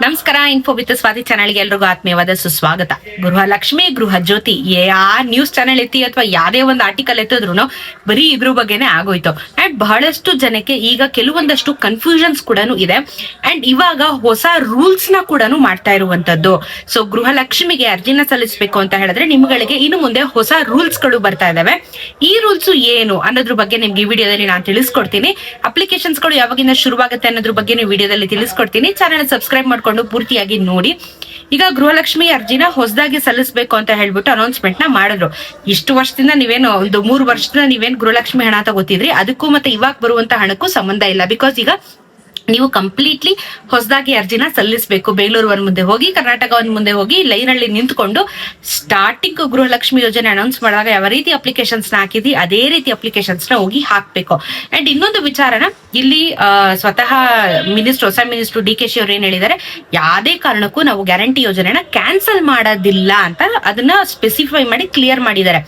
ನಮಸ್ಕಾರ. Info with Swati ಚಾನೆಲ್ಗೆ ಎಲ್ರಿಗೂ ಆತ್ಮೀಯವಾದ ಸುಸ್ವಾಗತ. ಗೃಹಲಕ್ಷ್ಮಿ, ಗೃಹ ಜ್ಯೋತಿ ಯಾ ನ್ಯೂಸ್ ಚಾನೆಲ್ ಎತ್ತಿ ಅಥವಾ ಯಾವ್ದೇ ಒಂದು ಆರ್ಟಿಕಲ್ ಎತ್ತಿದ್ರು ಬರೀ ಇದ್ರ ಬಗ್ಗೆನೆ ಆಗೋಯ್ತು. ಅಂಡ್ ಬಹಳಷ್ಟು ಜನಕ್ಕೆ ಈಗ ಕೆಲವೊಂದಷ್ಟು ಕನ್ಫ್ಯೂಷನ್ಸ್ ಕೂಡ ಇದೆ. ಅಂಡ್ ಇವಾಗ ಹೊಸ ರೂಲ್ಸ್ ನ ಕೂಡ ಮಾಡ್ತಾ ಇರುವಂತದ್ದು. ಸೊ ಗೃಹಲಕ್ಷ್ಮಿಗೆ ಅರ್ಜಿನ ಸಲ್ಲಿಸಬೇಕು ಅಂತ ಹೇಳಿದ್ರೆ ನಿಮ್ಗಳಿಗೆ ಇನ್ನು ಮುಂದೆ ಹೊಸ ರೂಲ್ಸ್ ಗಳು ಬರ್ತಾ ಇದಾವೆ. ಈ ರೂಲ್ಸ್ ಏನು ಅನ್ನೋದ್ರ ಬಗ್ಗೆ ನಿಮ್ಗೆ ಈ ವಿಡಿಯೋದಲ್ಲಿ ನಾನು ತಿಳಿಸ್ಕೊಡ್ತೀನಿ. ಅಪ್ಲಿಕೇಶನ್ಸ್ ಗಳು ಯಾವಾಗಿಂದ ಶುರುವಾಗುತ್ತೆ ಅನ್ನೋದ್ರ ಬಗ್ಗೆ ವಿಡಿಯೋದಲ್ಲಿ ತಿಳಿಸ್ಕೊಡ್ತೀನಿ. ಚಾನೆಲ್ ಸಬ್ಸ್ಕ್ರೈಬ್ ಮಾಡ್ಕೊಂಡು ಪೂರ್ತಿಯಾಗಿ ನೋಡಿ. ಈಗ ಗೃಹಲಕ್ಷ್ಮಿ ಅರ್ಜಿನ ಹೊಸದಾಗಿ ಸಲ್ಲಿಸಬೇಕು ಅಂತ ಹೇಳ್ಬಿಟ್ಟು ಅನೌನ್ಸ್ಮೆಂಟ್ ನ ಮಾಡಿದ್ರು. ಇಷ್ಟು ವರ್ಷದಿಂದ ನೀವೇನು ಒಂದು 3 ವರ್ಷದಿಂದ ನೀವೇನ್ ಗೃಹಲಕ್ಷ್ಮಿ ಹಣ ತಗೋತಿದ್ರಿ ಅದಕ್ಕೂ ಮತ್ತೆ ಇವಾಗ ಬರುವಂತ ಹಣಕ್ಕೂ ಸಂಬಂಧ ಇಲ್ಲ. ಬಿಕಾಸ್ ಈಗ ನೀವು ಕಂಪ್ಲೀಟ್ಲಿ ಹೊಸದಾಗಿ ಅರ್ಜಿನ ಸಲ್ಲಿಸಬೇಕು. ಬೆಂಗಳೂರು ಒಂದ್ ಮುಂದೆ ಹೋಗಿ, ಕರ್ನಾಟಕ ಒಂದ್ ಮುಂದೆ ಹೋಗಿ, ಲೈನ್ ಅಲ್ಲಿ ನಿಂತ್ಕೊಂಡು ಸ್ಟಾರ್ಟಿಂಗ್ ಗೃಹಲಕ್ಷ್ಮಿ ಯೋಜನೆ ಅನೌನ್ಸ್ ಮಾಡಿದಾಗ ಯಾವ ರೀತಿ ಅಪ್ಲಿಕೇಶನ್ಸ್ ನ ಹಾಕಿದ್ವಿ ಅದೇ ರೀತಿ ಅಪ್ಲಿಕೇಶನ್ಸ್ ನ ಹೋಗಿ ಹಾಕ್ಬೇಕು. ಅಂಡ್ ಇನ್ನೊಂದು ವಿಚಾರನ ಇಲ್ಲಿ ಸ್ವತಃ ಹೊಸ ಮಿನಿಸ್ಟರ್ DK ಅವ್ರು ಏನ್ ಹೇಳಿದ್ದಾರೆ, ಯಾವ್ದೇ ಕಾರಣಕ್ಕೂ ನಾವು ಗ್ಯಾರಂಟಿ ಯೋಜನೆನ ಕ್ಯಾನ್ಸಲ್ ಮಾಡೋದಿಲ್ಲ ಅಂತ ಅದನ್ನ ಸ್ಪೆಸಿಫೈ ಮಾಡಿ ಕ್ಲಿಯರ್ ಮಾಡಿದ್ದಾರೆ.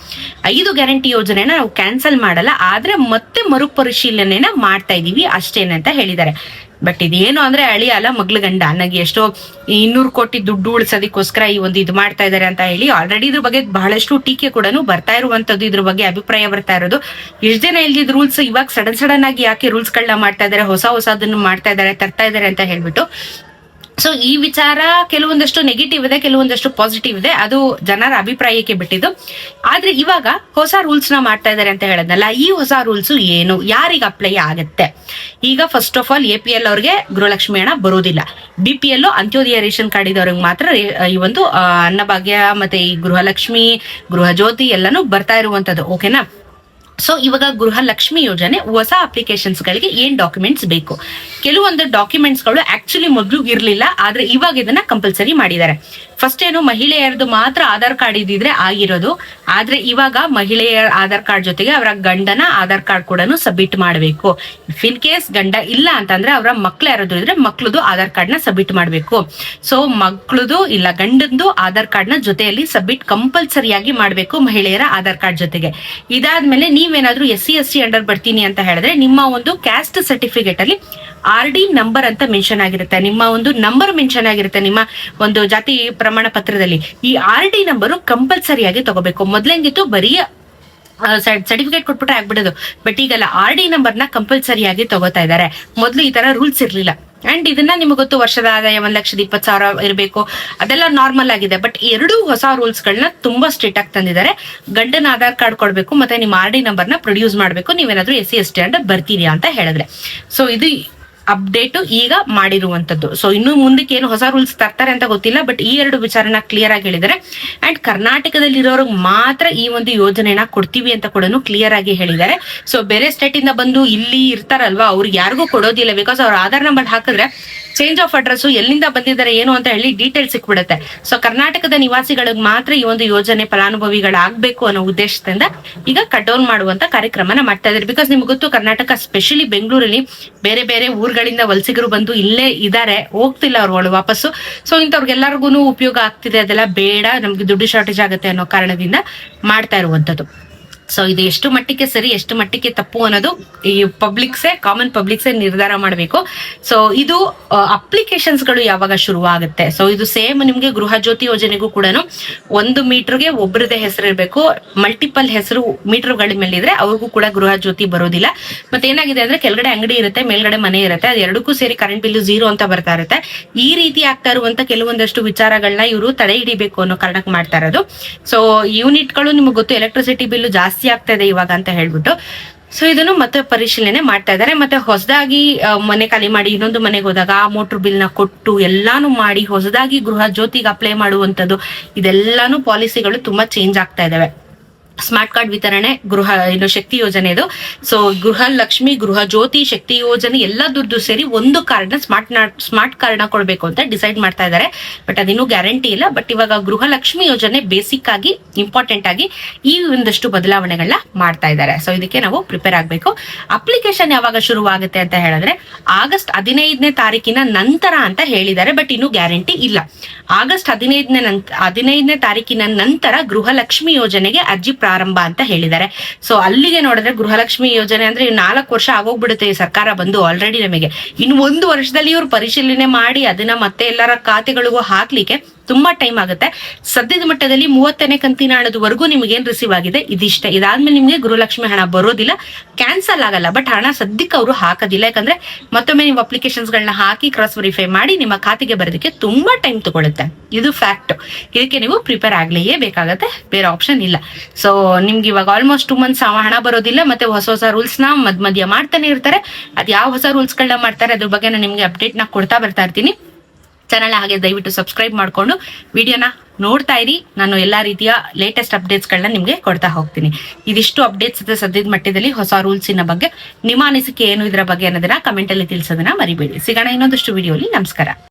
5 ಗ್ಯಾರಂಟಿ ಯೋಜನೆನ ನಾವು ಕ್ಯಾನ್ಸಲ್ ಮಾಡಲ್ಲ, ಆದ್ರೆ ಮತ್ತೆ ಮರುಪರಿಶೀಲನೆನ ಮಾಡ್ತಾ ಇದೀವಿ ಅಷ್ಟೇನೆ ಅಂತ ಹೇಳಿದ್ದಾರೆ. ಬಟ್ ಇದೇನು ಅಂದ್ರೆ ಅಳಿಯಲ್ಲ ಮಗ್ಳು ಗಂಡ ನನಗೆ ಎಷ್ಟೋ 200 ಕೋಟಿ ದುಡ್ಡು ಉಳಿಸೋದಕ್ಕೋಸ್ಕರ ಈ ಒಂದು ಇದು ಮಾಡ್ತಾ ಇದಾರೆ ಅಂತ ಹೇಳಿ ಆಲ್ರೆಡಿ ಇದ್ರ ಬಗ್ಗೆ ಬಹಳಷ್ಟು ಟೀಕೆ ಕೂಡ ಬರ್ತಾ ಇರುವಂತದ್ದು. ಇದ್ರ ಬಗ್ಗೆ ಅಭಿಪ್ರಾಯ ಬರ್ತಾ ಇರೋದು, ಎಷ್ಟ್ ಜನ ಇಲ್ದಿದ್ ರೂಲ್ಸ್ ಇವಾಗ ಸಡನ್ ಆಗಿ ಯಾಕೆ ರೂಲ್ಸ್ ಗಳನ್ನ ಮಾಡ್ತಾ ಇದಾರೆ, ಹೊಸದನ್ನು ಮಾಡ್ತಾ ಇದಾರೆ, ತರ್ತಾ ಇದಾರೆ ಅಂತ ಹೇಳ್ಬಿಟ್ಟು. ಸೊ ಈ ವಿಚಾರ ಕೆಲವೊಂದಷ್ಟು ನೆಗೆಟಿವ್ ಇದೆ, ಕೆಲವೊಂದಷ್ಟು ಪಾಸಿಟಿವ್ ಇದೆ. ಅದು ಜನರ ಅಭಿಪ್ರಾಯಕ್ಕೆ ಬಿಟ್ಟಿದ್ದು. ಆದ್ರೆ ಇವಾಗ ಹೊಸ ರೂಲ್ಸ್ ನ ಮಾಡ್ತಾ ಇದಾರೆ ಅಂತ ಹೇಳದ್ನಲ್ಲ, ಈ ಹೊಸ ರೂಲ್ಸ್ ಏನು, ಯಾರಿಗೆ ಅಪ್ಲೈ ಆಗುತ್ತೆ? ಈಗ ಫಸ್ಟ್ ಆಫ್ ಆಲ್ APL ಅವ್ರಿಗೆ ಗೃಹಲಕ್ಷ್ಮಿ ಹಣ ಬರೋದಿಲ್ಲ. BPL ಅಂತ್ಯೋದಯ ರೇಷನ್ ಕಾರ್ಡ್ ಇದ್ದವ್ರಿಗೆ ಮಾತ್ರ ಈ ಒಂದು ಅನ್ನಭಾಗ್ಯ ಮತ್ತೆ ಈ ಗೃಹಲಕ್ಷ್ಮಿ, ಗೃಹ ಜ್ಯೋತಿ ಎಲ್ಲಾನು ಬರ್ತಾ ಇರುವಂತದ್ದು. ಓಕೆನಾ? ಸೊ ಇವಾಗ ಗೃಹಲಕ್ಷ್ಮಿ ಯೋಜನೆ ಹೊಸ ಅಪ್ಲಿಕೇಶನ್ಸ್ ಗಳಿಗೆ ಏನ್ ಡಾಕ್ಯುಮೆಂಟ್ಸ್ ಬೇಕು? ಕೆಲವೊಂದು ಡಾಕ್ಯುಮೆಂಟ್ಸ್ ಗಳು ಆಕ್ಚುಲಿ ಮೊದಲು ಇರ್ಲಿಲ್ಲ, ಆದ್ರೆ ಇವಾಗ ಇದನ್ನ ಕಂಪಲ್ಸರಿ ಮಾಡಿದ್ದಾರೆ. ಫಸ್ಟ್ ಏನು, ಮಹಿಳೆಯರದು ಮಾತ್ರ ಆಧಾರ್ ಕಾರ್ಡ್ ಇದ್ದಿದ್ರೆ ಆಗಿರೋದು. ಆದ್ರೆ ಇವಾಗ ಮಹಿಳೆಯರ ಆಧಾರ್ ಕಾರ್ಡ್ ಜೊತೆಗೆ ಅವರ ಗಂಡನ ಆಧಾರ್ ಕಾರ್ಡ್ ಕೂಡ ಸಬ್ಮಿಟ್ ಮಾಡಬೇಕು. ಇಫ್ ಇನ್ ಕೇಸ್ ಗಂಡ ಇಲ್ಲ ಅಂತಂದ್ರೆ ಅವರ ಮಕ್ಳು ಯಾರಾದ್ರು ಇದ್ರೆ ಮಕ್ಳದು ಆಧಾರ್ ಕಾರ್ಡ್ ನ ಸಬ್ಮಿಟ್ ಮಾಡಬೇಕು. ಸೊ ಮಕ್ಳದು ಇಲ್ಲ ಗಂಡಂದು ಆಧಾರ್ ಕಾರ್ಡ್ ನ ಜೊತೆಯಲ್ಲಿ ಸಬ್ಮಿಟ್ ಕಂಪಲ್ಸರಿಯಾಗಿ ಮಾಡಬೇಕು ಮಹಿಳೆಯರ ಆಧಾರ್ ಕಾರ್ಡ್ ಜೊತೆಗೆ. ಇದಾದ್ಮೇಲೆ ನೀವೇನಾದ್ರೂ SC/ST ಅಂಡರ್ ಬರ್ತೀನಿ ಅಂತ ಹೇಳಿದ್ರೆ ನಿಮ್ಮ ಒಂದು ಕ್ಯಾಸ್ಟ್ ಸರ್ಟಿಫಿಕೇಟ್ ಅಲ್ಲಿ RD ನಂಬರ್ ಅಂತ ಮೆನ್ಷನ್ ಆಗಿರುತ್ತೆ, ನಿಮ್ಮ ಒಂದು ನಂಬರ್ ಮೆನ್ಷನ್ ಆಗಿರುತ್ತೆ ನಿಮ್ಮ ಒಂದು ಜಾತಿ ಪ್ರಮಾಣ ಪತ್ರದಲ್ಲಿ. ಈ RD ನಂಬರು ಕಂಪಲ್ಸರಿಯಾಗಿ ತಗೋಬೇಕು. ಮೊದ್ಲಂಗಿತ್ತು ಬರೀ ಸರ್ಟಿಫಿಕೇಟ್ ಕೊಟ್ಬಿಟ್ರೆ ಆಗ್ಬಿಡೋದು, ಬಟ್ ಈಗಲ್ಲ RD ನಂಬರ್ನ ಕಂಪಲ್ಸರಿಯಾಗಿ ತಗೋತಾ ಇದ್ದಾರೆ. ಮೊದ್ಲು ಈ ತರ ರೂಲ್ಸ್ ಇರ್ಲಿಲ್ಲ. ಅಂಡ್ ಇದನ್ನ ನಿಮ್ಗೆ ಗೊತ್ತು, ವರ್ಷದ ಆದಾಯ 1,20,000 ಇರಬೇಕು, ಅದೆಲ್ಲ ನಾರ್ಮಲ್ ಆಗಿದೆ. ಬಟ್ 2 ಹೊಸ ರೂಲ್ಸ್ ಗಳನ್ನ ತುಂಬಾ ಸ್ಟ್ರಿಕ್ಟ್ ಆಗಿ ತಂದಿದ್ದಾರೆ. ಗಂಡನ ಆಧಾರ್ ಕಾರ್ಡ್ ಕೊಡ್ಬೇಕು ಮತ್ತೆ ನಿಮ್ಮ RD ನಂಬರ್ನ ಪ್ರೊಡ್ಯೂಸ್ ಮಾಡ್ಬೇಕು ನೀವೇನಾದ್ರೂ SC/ST ಅಂತ ಬರ್ತೀರಿ ಅಂತ ಹೇಳಿದ್ರೆ. ಸೊ ಇದು ಅಪ್ಡೇಟ್ ಈಗ ಮಾಡಿರುವಂತದ್ದು. ಸೊ ಇನ್ನು ಮುಂದಕ್ಕೆ ಏನು ಹೊಸ ರೂಲ್ಸ್ ತರ್ತಾರೆ ಅಂತ ಗೊತ್ತಿಲ್ಲ, ಬಟ್ ಈ 2 ವಿಚಾರನ ಕ್ಲಿಯರ್ ಆಗಿ ಹೇಳಿದ್ದಾರೆ. ಅಂಡ್ ಕರ್ನಾಟಕದಲ್ಲಿ ಇರೋರಿಗೆ ಮಾತ್ರ ಈ ಒಂದು ಯೋಜನೆನ ಕೊಡ್ತೀವಿ ಅಂತ ಕೂಡ ಕ್ಲಿಯರ್ ಆಗಿ ಹೇಳಿದ್ದಾರೆ. ಸೊ ಬೇರೆ ಸ್ಟೇಟ್ ಇಂದ ಬಂದು ಇಲ್ಲಿ ಇರ್ತಾರಲ್ವಾ, ಅವ್ರಿಗೆ ಯಾರಿಗೂ ಕೊಡೋದಿಲ್ಲ. ಬಿಕಾಸ್ ಅವ್ರ ಆಧಾರ್ ನಂಬರ್ ಹಾಕಿದ್ರೆ ಚೇಂಜ್ ಆಫ್ ಅಡ್ರೆಸ್, ಎಲ್ಲಿಂದ ಬಂದಿದ್ದಾರೆ ಏನು ಅಂತ ಹೇಳಿ ಡೀಟೇಲ್ಸ್ ಸಿಕ್ಬಿಡುತ್ತೆ. ಸೊ ಕರ್ನಾಟಕದ ನಿವಾಸಿಗಳಿಗೆ ಮಾತ್ರ ಈ ಒಂದು ಯೋಜನೆ ಫಲಾನುಭವಿಗಳಾಗಬೇಕು ಅನ್ನೋ ಉದ್ದೇಶದಿಂದ ಈಗ ಕಟ್ ಡೌನ್ ಮಾಡುವಂತ ಕಾರ್ಯಕ್ರಮನ ಮಾಡ್ತಾ ಇದ್ದಾರೆ. ಬಿಕಾಸ್ ನಿಮ್ಗೆ ಗೊತ್ತು, ಕರ್ನಾಟಕ ಸ್ಪೆಷಲಿ ಬೆಂಗಳೂರಲ್ಲಿ ಬೇರೆ ಬೇರೆ ಊರುಗಳಿಂದ ವಲಸಿಗರು ಬಂದು ಇಲ್ಲೇ ಇದ್ದಾರೆ, ಹೋಗ್ತಿಲ್ಲ ಅವ್ರುಗಳು ವಾಪಸ್ಸು. ಸೊ ಇಂಥವ್ರಿಗೆಲ್ಲರಿಗೂ ಉಪಯೋಗ ಆಗ್ತಿದೆ, ಅದೆಲ್ಲ ಬೇಡ, ನಮ್ಗೆ ದುಡ್ಡು ಶಾರ್ಟೇಜ್ ಆಗುತ್ತೆ ಅನ್ನೋ ಕಾರಣದಿಂದ ಮಾಡ್ತಾ ಇರುವಂತದ್ದು. ಸೊ ಇದು ಎಷ್ಟು ಮಟ್ಟಿಗೆ ಸರಿ, ಎಷ್ಟು ಮಟ್ಟಿಗೆ ತಪ್ಪು ಅನ್ನೋದು ಈ ಕಾಮನ್ ಪಬ್ಲಿಕ್ಸೇ ನಿರ್ಧಾರ ಮಾಡಬೇಕು. ಸೊ ಇದು ಅಪ್ಲಿಕೇಶನ್ಸ್ ಗಳು ಯಾವಾಗ ಶುರುವಾಗುತ್ತೆ? ಸೊ ಇದು ಸೇಮ್ ನಿಮ್ಗೆ ಗೃಹ ಜ್ಯೋತಿ ಯೋಜನೆಗೂ ಕೂಡ 1 ಮೀಟರ್ಗೆ ಒಬ್ಬರದೇ ಹೆಸರು ಇರಬೇಕು. ಮಲ್ಟಿಪಲ್ ಹೆಸರು ಮೀಟರ್ಗಳ ಮೇಲೆ ಇದ್ರೆ ಅವ್ರಿಗೂ ಕೂಡ ಗೃಹ ಜ್ಯೋತಿ ಬರೋದಿಲ್ಲ. ಮತ್ತೆ ಏನಾಗಿದೆ ಅಂದ್ರೆ ಕೆಳಗಡೆ ಅಂಗಡಿ ಇರುತ್ತೆ, ಮೇಲ್ಗಡೆ ಮನೆ ಇರುತ್ತೆ, ಅದು ಎರಡಕ್ಕೂ ಸೇರಿ ಕರೆಂಟ್ ಬಿಲ್ 0 ಅಂತ ಬರ್ತಾ ಇರುತ್ತೆ. ಈ ರೀತಿ ಆಗ್ತಾ ಇರುವಂತ ಕೆಲವೊಂದಷ್ಟು ವಿಚಾರಗಳನ್ನ ಇವರು ತಡೆ ಹಿಡಿಬೇಕು ಅನ್ನೋ ಕಾರಣಕ್ಕೆ ಮಾಡ್ತಾ ಇರೋದು. ಸೊ ಯೂನಿಟ್ಗಳು ನಿಮ್ಗೆ ಗೊತ್ತು, ಎಲೆಕ್ಟ್ರಿಸಿಟಿ ಬಿಲ್ ಜಾಸ್ತಿ ಆಗ್ತಾ ಇದೆ ಇವಾಗ ಅಂತ ಹೇಳ್ಬಿಟ್ಟು. ಸೊ ಇದನ್ನು ಮತ್ತೆ ಪರಿಶೀಲನೆ ಮಾಡ್ತಾ ಇದ್ದಾರೆ. ಮತ್ತೆ ಹೊಸದಾಗಿ ಮನೆ ಖಾಲಿ ಮಾಡಿ ಇನ್ನೊಂದು ಮನೆಗೆ ಹೋದಾಗ ಆ ಮೋಟರ್ ಬಿಲ್ ನ ಕೊಟ್ಟು ಎಲ್ಲಾನು ಮಾಡಿ ಹೊಸದಾಗಿ ಗೃಹ ಜ್ಯೋತಿಗೆ ಅಪ್ಲೈ ಮಾಡುವಂತದ್ದು, ಇದೆಲ್ಲಾನು ಪಾಲಿಸಿಗಳು ತುಂಬಾ ಚೇಂಜ್ ಆಗ್ತಾ ಇದಾವೆ. ಸ್ಮಾರ್ಟ್ ಕಾರ್ಡ್ ವಿತರಣೆ, ಶಕ್ತಿ ಯೋಜನೆ ಇದು. ಸೊ ಗೃಹಲಕ್ಷ್ಮಿ, ಗೃಹ ಜ್ಯೋತಿ, ಶಕ್ತಿ ಯೋಜನೆ ಎಲ್ಲ ದುಡ್ಡು ಸೇರಿ ಒಂದು ಕಾರ್ಡ್ ನ ಸ್ಮಾರ್ಟ್ ಕಾರ್ಡ್ ನ ಕೊಡ್ಬೇಕು ಅಂತ ಡಿಸೈಡ್ ಮಾಡ್ತಾ ಇದ್ದಾರೆ. ಬಟ್ ಅದಿನ್ನೂ ಗ್ಯಾರಂಟಿ ಇಲ್ಲ. ಬಟ್ ಇವಾಗ ಗೃಹಲಕ್ಷ್ಮಿ ಯೋಜನೆ ಬೇಸಿಕ್ ಆಗಿ ಇಂಪಾರ್ಟೆಂಟ್ ಆಗಿ ಈ ಒಂದಷ್ಟು ಬದಲಾವಣೆಗಳನ್ನ ಮಾಡ್ತಾ ಇದ್ದಾರೆ. ಸೊ ಇದಕ್ಕೆ ನಾವು ಪ್ರಿಪೇರ್ ಆಗ್ಬೇಕು. ಅಪ್ಲಿಕೇಶನ್ ಯಾವಾಗ ಶುರುವಾಗುತ್ತೆ ಅಂತ ಹೇಳಿದ್ರೆ ಆಗಸ್ಟ್ 15ನೇ ತಾರೀಕಿನ ನಂತರ ಅಂತ ಹೇಳಿದ್ದಾರೆ. ಬಟ್ ಇನ್ನು ಗ್ಯಾರಂಟಿ ಇಲ್ಲ. ಆಗಸ್ಟ್ 15ನೇ ತಾರೀಕಿನ ನಂತರ ಗೃಹಲಕ್ಷ್ಮಿ ಯೋಜನೆಗೆ ಅರ್ಜಿ ಪ್ರಾರಂಭ ಅಂತ ಹೇಳಿದ್ದಾರೆ. ಸೊ ಅಲ್ಲಿಗೆ ನೋಡಿದ್ರೆ ಗೃಹಲಕ್ಷ್ಮಿ ಯೋಜನೆ ಅಂದ್ರೆ 4 ವರ್ಷ ಆಗೋಗ್ಬಿಡುತ್ತೆ ಈ ಸರ್ಕಾರ ಬಂದು ಆಲ್ರೆಡಿ ನಮಗೆ. ಇನ್ನು 1 ವರ್ಷದಲ್ಲಿ ಇವ್ರು ಪರಿಶೀಲನೆ ಮಾಡಿ ಅದನ್ನ ಮತ್ತೆ ಎಲ್ಲರ ಖಾತೆಗಳಿಗೂ ಹಾಕ್ಲಿಕ್ಕೆ ತುಂಬಾ ಟೈಮ್ ಆಗುತ್ತೆ. ಸದ್ಯದ ಮಟ್ಟದಲ್ಲಿ 30ನೇ ಕಂತಿನ ಹಣದವರೆಗೂ ನಿಮ್ಗೆ ಏನ್ ರಿಸೀವ್ ಆಗಿದೆ ಇದಿಷ್ಟೇ. ಇದಾದ್ಮೇಲೆ ನಿಮ್ಗೆ ಗೃಹಲಕ್ಷ್ಮಿ ಹಣ ಬರೋದಿಲ್ಲ, ಕ್ಯಾನ್ಸಲ್ ಆಗಲ್ಲ, ಬಟ್ ಹಣ ಸದ್ಯಕ್ಕೆ ಅವರು ಹಾಕೋದಿಲ್ಲ. ಯಾಕಂದ್ರೆ ಮತ್ತೊಮ್ಮೆ ನೀವು ಅಪ್ಲಿಕೇಶನ್ಸ್ ಗಳನ್ನ ಹಾಕಿ ಕ್ರಾಸ್ ವೆರಿಫೈ ಮಾಡಿ ನಿಮ್ಮ ಖಾತೆಗೆ ಬರೋದಕ್ಕೆ ತುಂಬಾ ಟೈಮ್ ತಗೊಳುತ್ತೆ. ಇದು ಫ್ಯಾಕ್ಟ್. ಇದಕ್ಕೆ ನೀವು ಪ್ರಿಪೇರ್ ಆಗ್ಲೇಯೇ ಬೇಕಾಗತ್ತೆ, ಬೇರೆ ಆಪ್ಷನ್ ಇಲ್ಲ. ಸೊ ನಿಮ್ಗೆ ಇವಾಗ ಆಲ್ಮೋಸ್ಟ್ 2 ಮಂತ್ಸ್ ಹಣ ಬರೋದಿಲ್ಲ, ಮತ್ತೆ ಹೊಸ ರೂಲ್ಸ್ ನ ಮಧ್ಯ ಮಾಡ್ತಾನೆ ಇರ್ತಾರೆ. ಅದ್ ಯಾವ ಹೊಸ ರೂಲ್ಸ್ ಗಳನ್ನ ಮಾಡ್ತಾರೆ ಅದ್ರ ಬಗ್ಗೆ ನಾನು ನಿಮ್ಗೆ ಅಪ್ಡೇಟ್ ನ ಕೊಡ್ತಾ ಬರ್ತಾ ಇರ್ತೀನಿ. ಚಾನಲ್ ಹಾಗೆ ದಯವಿಟ್ಟು ಸಬ್ಸ್ಕ್ರೈಬ್ ಮಾಡ್ಕೊಂಡು ವಿಡಿಯೋನ ನೋಡ್ತಾ ಇರಿ. ನಾನು ಎಲ್ಲಾ ರೀತಿಯ ಲೇಟೆಸ್ಟ್ ಅಪ್ಡೇಟ್ಸ್ ಗಳನ್ನ ನಿಮ್ಗೆ ಕೊಡ್ತಾ ಹೋಗ್ತೀನಿ. ಇದಿಷ್ಟು ಅಪ್ಡೇಟ್ಸ್ ಇದೆ ಸದ್ಯದ ಮಟ್ಟದಲ್ಲಿ ಹೊಸ ರೂಲ್ಸಿನ ಬಗ್ಗೆ. ನಿಮ್ಮ ಅನಿಸಿಕೆ ಏನು ಇದರ ಬಗ್ಗೆ ಅನ್ನೋದನ್ನ ಕಮೆಂಟ್ ಅಲ್ಲಿ ತಿಳಿಸೋದನ್ನ ಮರಿಬೇಡಿ. ಸಿಗೋಣ ಇನ್ನೊಂದಷ್ಟು ವಿಡಿಯೋಲಿ. ನಮಸ್ಕಾರ.